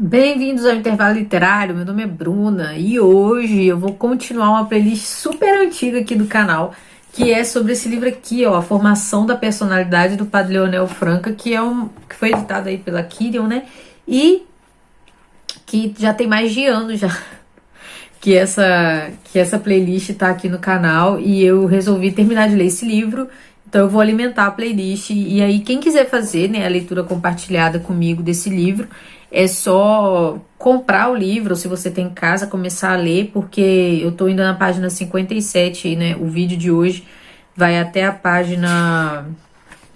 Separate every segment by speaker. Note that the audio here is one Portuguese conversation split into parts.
Speaker 1: Bem-vindos ao Intervalo Literário, meu nome é Bruna e hoje eu vou continuar uma playlist super antiga aqui do canal, que é sobre esse livro aqui, ó, A Formação da Personalidade do Padre Leonel Franca, que foi editado aí pela Kirion, né? E que já tem mais de ano já que essa playlist tá aqui no canal e eu resolvi terminar de ler esse livro. Então eu vou alimentar a playlist e aí quem quiser fazer, né, a leitura compartilhada comigo desse livro, é só comprar o livro, ou se você tem em casa, começar a ler, porque eu tô indo na página 57, né, o vídeo de hoje vai até a página,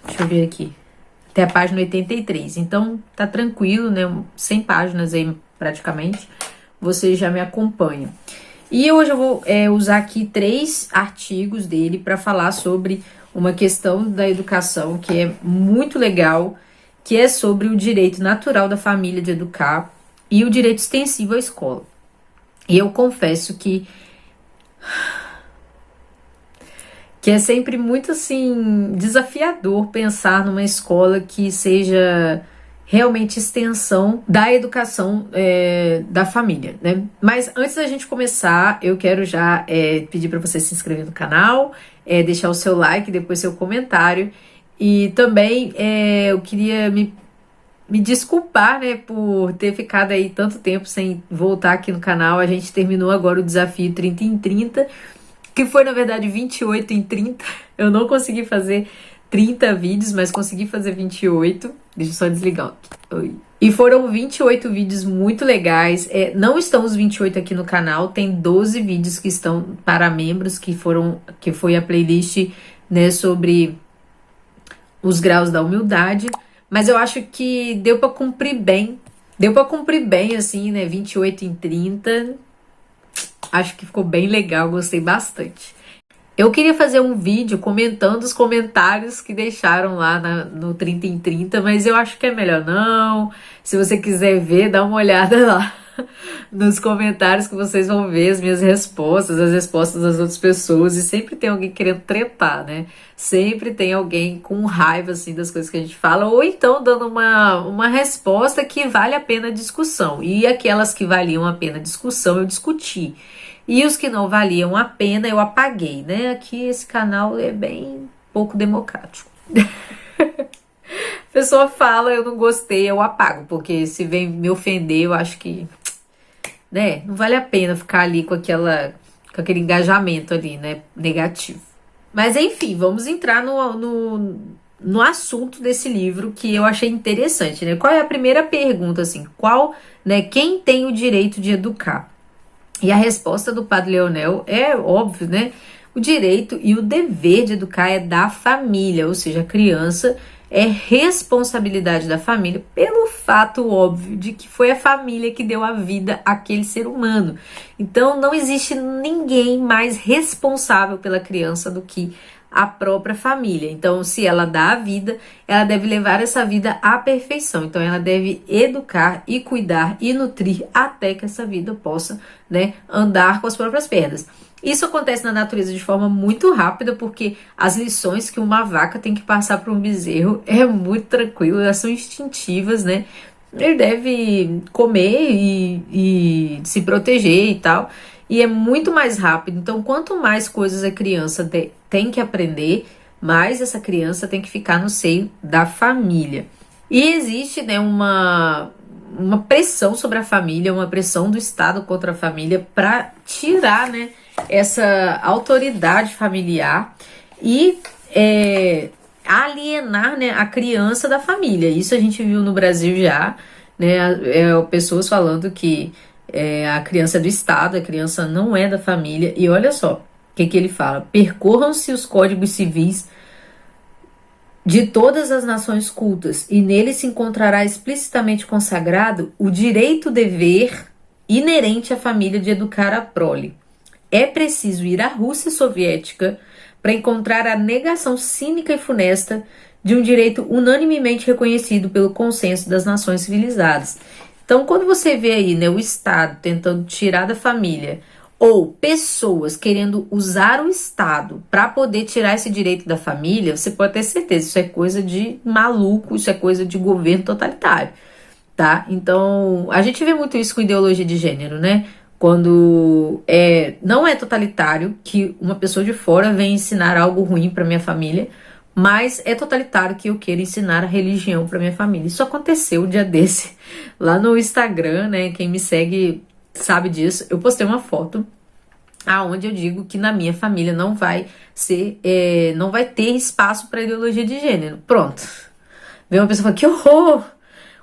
Speaker 1: deixa eu ver aqui, até a página 83, então tá tranquilo, né, 100 páginas aí praticamente, você já me acompanha. E hoje eu vou usar aqui 3 artigos dele para falar sobre uma questão da educação que é muito legal, que é sobre o direito natural da família de educar e o direito extensivo à escola. E eu confesso que é sempre muito assim desafiador pensar numa escola que seja realmente extensão da educação da família, né? Mas antes da gente começar, eu quero já pedir para você se inscrever no canal, deixar o seu like, depois seu comentário. E também eu queria me desculpar, né, por ter ficado aí tanto tempo sem voltar aqui no canal. A gente terminou agora o desafio 30 em 30, que foi na verdade 28 em 30. Eu não consegui fazer 30 vídeos, mas consegui fazer 28. Deixa eu só desligar. Oi. E foram 28 vídeos muito legais. Não estão os 28 aqui no canal, tem 12 vídeos que estão para membros, que foi a playlist, né, sobre os graus da humildade. Mas eu acho que deu para cumprir bem. Deu para cumprir bem, assim, né, 28 em 30. Acho que ficou bem legal, gostei bastante. Eu queria fazer um vídeo comentando os comentários que deixaram lá no 30 em 30, mas eu acho que é melhor não. Se você quiser ver, dá uma olhada lá nos comentários que vocês vão ver as minhas respostas, as respostas das outras pessoas. E sempre tem alguém querendo tretar, né? Sempre tem alguém com raiva, assim, das coisas que a gente fala, ou então dando uma resposta que vale a pena discussão. E aquelas que valiam a pena discussão, eu discuti. E os que não valiam a pena, eu apaguei, né? Aqui esse canal é bem pouco democrático. A pessoa fala, eu não gostei, eu apago, porque se vem me ofender, eu acho que, né, não vale a pena ficar ali com aquele engajamento ali, né, negativo. Mas enfim, vamos entrar no assunto desse livro que eu achei interessante, né? Qual é a primeira pergunta, assim, quem tem o direito de educar? E a resposta do Padre Leonel é óbvio, né? O direito e o dever de educar é da família, ou seja, a criança é responsabilidade da família pelo fato óbvio de que foi a família que deu a vida àquele ser humano. Então não existe ninguém mais responsável pela criança do que a própria família. Então, se ela dá a vida, ela deve levar essa vida à perfeição. Então, ela deve educar e cuidar e nutrir até que essa vida possa, né, andar com as próprias pernas. Isso acontece na natureza de forma muito rápida, porque as lições que uma vaca tem que passar para um bezerro é muito tranquilo, elas são instintivas, né? Ele deve comer e se proteger e tal. E é muito mais rápido. Então, quanto mais coisas a criança tem que aprender, mais essa criança tem que ficar no seio da família. E existe, né, uma pressão sobre a família, uma pressão do Estado contra a família para tirar, né, essa autoridade familiar e alienar, né, a criança da família. Isso a gente viu no Brasil já, né, pessoas falando que a criança é do Estado, a criança não é da família. E olha só o que ele fala: percorram-se os códigos civis de todas as nações cultas, e nele se encontrará explicitamente consagrado o direito-dever inerente à família de educar a prole. É preciso ir à Rússia soviética para encontrar a negação cínica e funesta de um direito unanimemente reconhecido pelo consenso das nações civilizadas. Então, quando você vê aí, né, o Estado tentando tirar da família, ou pessoas querendo usar o Estado para poder tirar esse direito da família, você pode ter certeza, isso é coisa de maluco, isso é coisa de governo totalitário. tá? Então, a gente vê muito isso com ideologia de gênero, né? Quando não é totalitário que uma pessoa de fora vem ensinar algo ruim para minha família, mas é totalitário que eu queira ensinar a religião para minha família. Isso aconteceu um dia desse lá no Instagram, né? Quem me segue sabe disso. Eu postei uma foto aonde eu digo que na minha família não vai ter espaço para ideologia de gênero. Pronto. Vem uma pessoa e fala, que horror!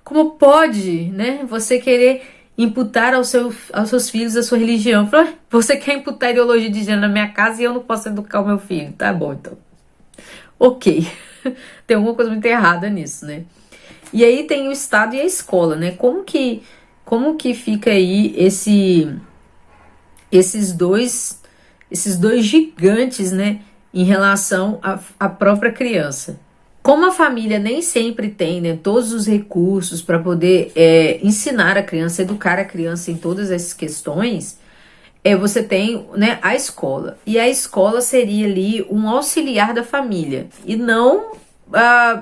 Speaker 1: Como pode, né? Você querer imputar aos seus filhos a sua religião. Falo, você quer imputar ideologia de gênero na minha casa e eu não posso educar o meu filho. Tá bom, então. Ok. Tem alguma coisa muito errada nisso, né? E aí tem o Estado e a escola, né? Como que fica aí esses dois gigantes, né? Em relação à própria criança. Como a família nem sempre tem, né, todos os recursos para poder ensinar a criança, educar a criança em todas essas questões, você tem, né, a escola. E a escola seria ali um auxiliar da família e não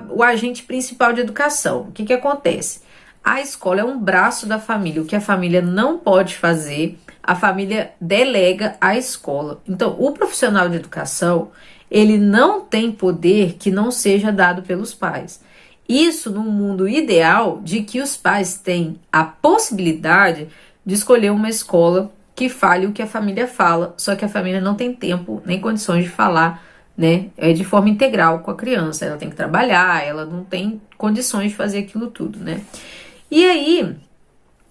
Speaker 1: o agente principal de educação. O que acontece? A escola é um braço da família. O que a família não pode fazer, a família delega à escola. Então, o profissional de educação, ele não tem poder que não seja dado pelos pais. Isso no mundo ideal de que os pais têm a possibilidade de escolher uma escola que fale o que a família fala, só que a família não tem tempo nem condições de falar, né, de forma integral com a criança. Ela tem que trabalhar, ela não tem condições de fazer aquilo tudo, né? E aí,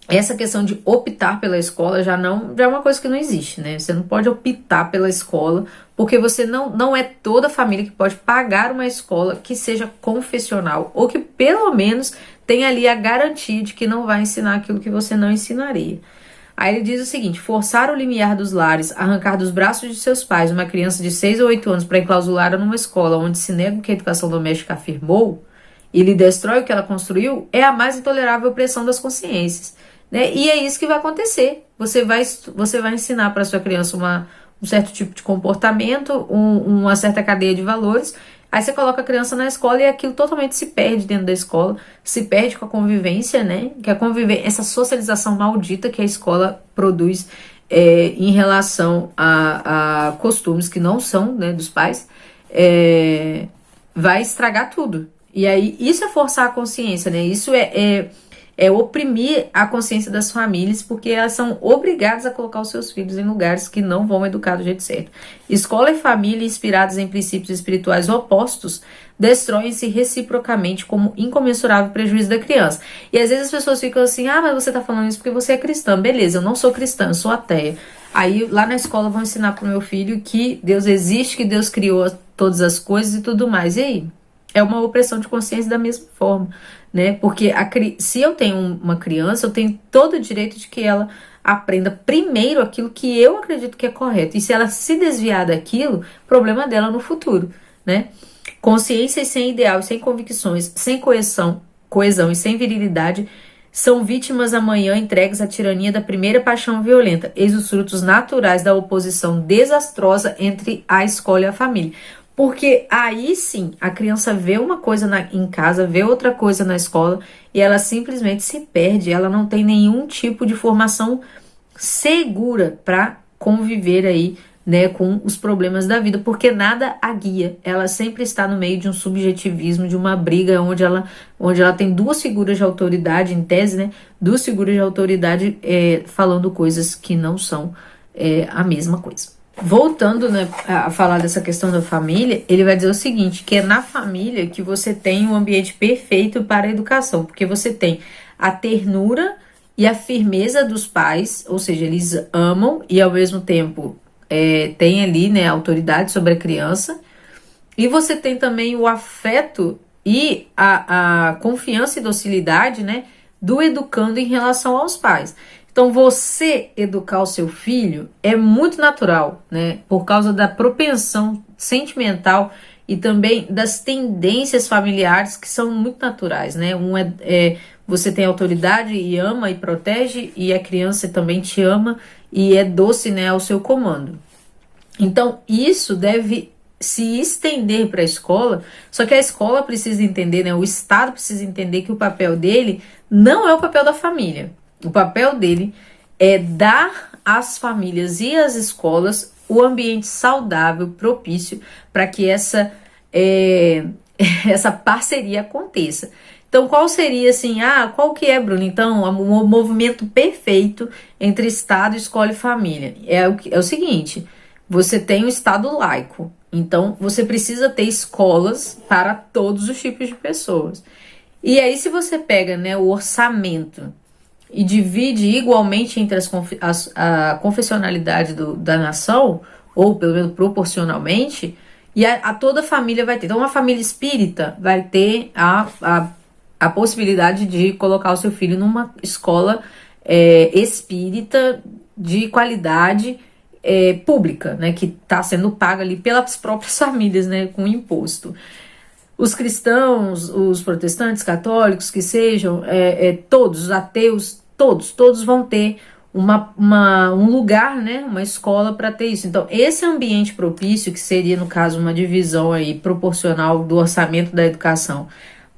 Speaker 1: essa questão de optar pela escola já é uma coisa que não existe, né? Você não pode optar pela escola, porque você não é toda a família que pode pagar uma escola que seja confessional, ou que pelo menos tenha ali a garantia de que não vai ensinar aquilo que você não ensinaria. Aí ele diz o seguinte: forçar o limiar dos lares, arrancar dos braços de seus pais uma criança de 6 ou 8 anos para enclausurá-la numa escola onde se nega o que a educação doméstica afirmou e lhe destrói o que ela construiu, é a mais intolerável opressão das consciências. Né? E é isso que vai acontecer. Você vai ensinar para sua criança um certo tipo de comportamento, uma certa cadeia de valores. Aí você coloca a criança na escola e aquilo totalmente se perde dentro da escola, se perde com a convivência, né? Que a convivência, essa socialização maldita que a escola produz em relação a costumes que não são, né, dos pais, vai estragar tudo. E aí isso é forçar a consciência, né? Isso é oprimir a consciência das famílias, porque elas são obrigadas a colocar os seus filhos em lugares que não vão educar do jeito certo. Escola e família, inspiradas em princípios espirituais opostos, destroem-se reciprocamente como incomensurável prejuízo da criança. E às vezes as pessoas ficam assim, mas você tá falando isso porque você é cristã. Beleza, eu não sou cristã, eu sou ateia. Aí lá na escola vão ensinar pro meu filho que Deus existe, que Deus criou todas as coisas e tudo mais. E aí? É uma opressão de consciência da mesma forma, né? Porque se eu tenho uma criança, eu tenho todo o direito de que ela aprenda primeiro aquilo que eu acredito que é correto. E se ela se desviar daquilo, problema dela no futuro, né? Consciências sem ideal, sem convicções, sem coesão e sem virilidade são vítimas amanhã entregues à tirania da primeira paixão violenta, eis os frutos naturais da oposição desastrosa entre a escola e a família. Porque aí sim, a criança vê uma coisa em casa, vê outra coisa na escola e ela simplesmente se perde, ela não tem nenhum tipo de formação segura para conviver aí, né, com os problemas da vida, porque nada a guia. Ela sempre está no meio de um subjetivismo, de uma briga onde ela tem duas figuras de autoridade, em tese, né, duas figuras de autoridade falando coisas que não são a mesma coisa. Voltando, né, a falar dessa questão da família, ele vai dizer o seguinte, que é na família que você tem um ambiente perfeito para a educação, porque você tem a ternura e a firmeza dos pais, ou seja, eles amam e ao mesmo tempo tem ali, né, a autoridade sobre a criança, e você tem também o afeto e a confiança e docilidade, né, do educando em relação aos pais. Então, você educar o seu filho é muito natural, né? Por causa da propensão sentimental e também das tendências familiares que são muito naturais, né? Você tem autoridade e ama e protege, e a criança também te ama e é doce, né, ao seu comando. Então, isso deve se estender para a escola, só que a escola precisa entender, né, o Estado precisa entender que o papel dele não é o papel da família. O papel dele é dar às famílias e às escolas o ambiente saudável, propício, para que essa parceria aconteça. Então, qual seria assim, qual que é, Bruno? Então, o movimento perfeito entre Estado, escola e família. É o seguinte, você tem um Estado laico, então você precisa ter escolas para todos os tipos de pessoas. E aí, se você pega, né, o orçamento e divide igualmente entre a confessionalidade da nação, ou pelo menos proporcionalmente, e a toda família vai ter. Então, uma família espírita vai ter a possibilidade de colocar o seu filho numa escola espírita de qualidade pública, né, que está sendo paga ali pelas próprias famílias, né, com imposto. Os cristãos, os protestantes, católicos, que sejam, todos, os ateus, todos vão ter um lugar, né, uma escola para ter isso. Então, esse ambiente propício, que seria, no caso, uma divisão aí proporcional do orçamento da educação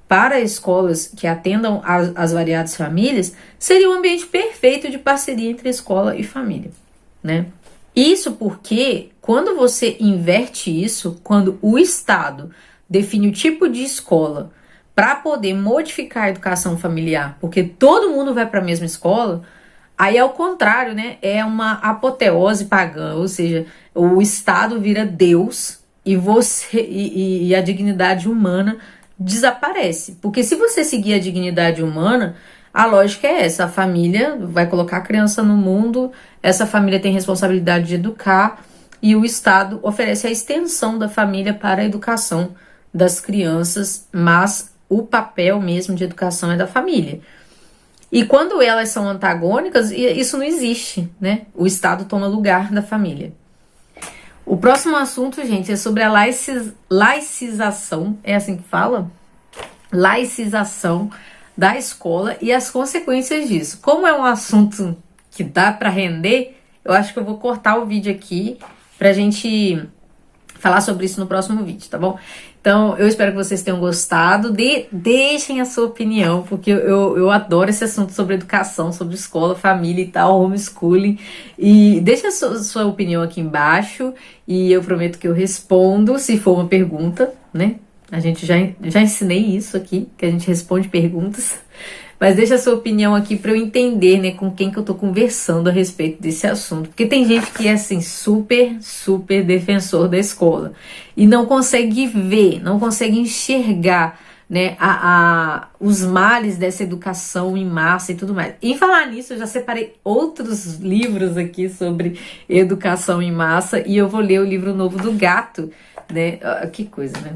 Speaker 1: para escolas que atendam às variadas famílias, seria um ambiente perfeito de parceria entre escola e família, né? Isso porque, quando você inverte isso, quando o Estado define o tipo de escola para poder modificar a educação familiar, porque todo mundo vai para a mesma escola, aí ao contrário, né? É uma apoteose pagã, ou seja, o Estado vira Deus e a dignidade humana desaparece. Porque se você seguir a dignidade humana, a lógica é essa: a família vai colocar a criança no mundo, essa família tem responsabilidade de educar, e o Estado oferece a extensão da família para a educação das crianças, mas o papel mesmo de educação é da família. E quando elas são antagônicas, isso não existe, né? O Estado toma lugar da família. O próximo assunto, gente, é sobre a laicização, é assim que fala? Laicização da escola e as consequências disso. Como é um assunto que dá para render, eu acho que eu vou cortar o vídeo aqui pra gente falar sobre isso no próximo vídeo, tá bom? Então, eu espero que vocês tenham gostado. Deixem a sua opinião, porque eu adoro esse assunto sobre educação, sobre escola, família e tal, homeschooling. E deixa a sua opinião aqui embaixo e eu prometo que eu respondo se for uma pergunta, né? A gente já ensinei isso aqui, que a gente responde perguntas. Mas deixa a sua opinião aqui para eu entender, né, com quem que eu tô conversando a respeito desse assunto. Porque tem gente que é, assim, super defensor da escola e não consegue ver, não consegue enxergar, né, os males dessa educação em massa e tudo mais. Em falar nisso, eu já separei outros livros aqui sobre educação em massa e eu vou ler o livro novo do Gato, né? Que coisa, né?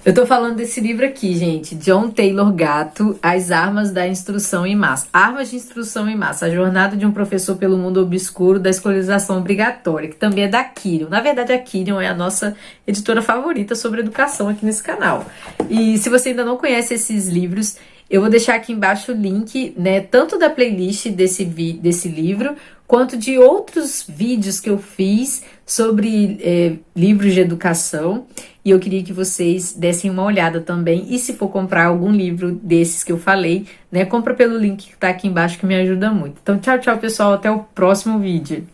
Speaker 1: Eu tô falando desse livro aqui, gente, John Taylor Gatto, As Armas da Instrução em Massa. Armas de Instrução em Massa, a jornada de um professor pelo mundo obscuro da escolarização obrigatória, que também é da Kirion. Na verdade, a Kirion é a nossa editora favorita sobre educação aqui nesse canal. E se você ainda não conhece esses livros, eu vou deixar aqui embaixo o link, né, tanto da playlist desse livro, quanto de outros vídeos que eu fiz sobre livros de educação. E eu queria que vocês dessem uma olhada também. E se for comprar algum livro desses que eu falei, né, compra pelo link que tá aqui embaixo, que me ajuda muito. Então, tchau, pessoal. Até o próximo vídeo.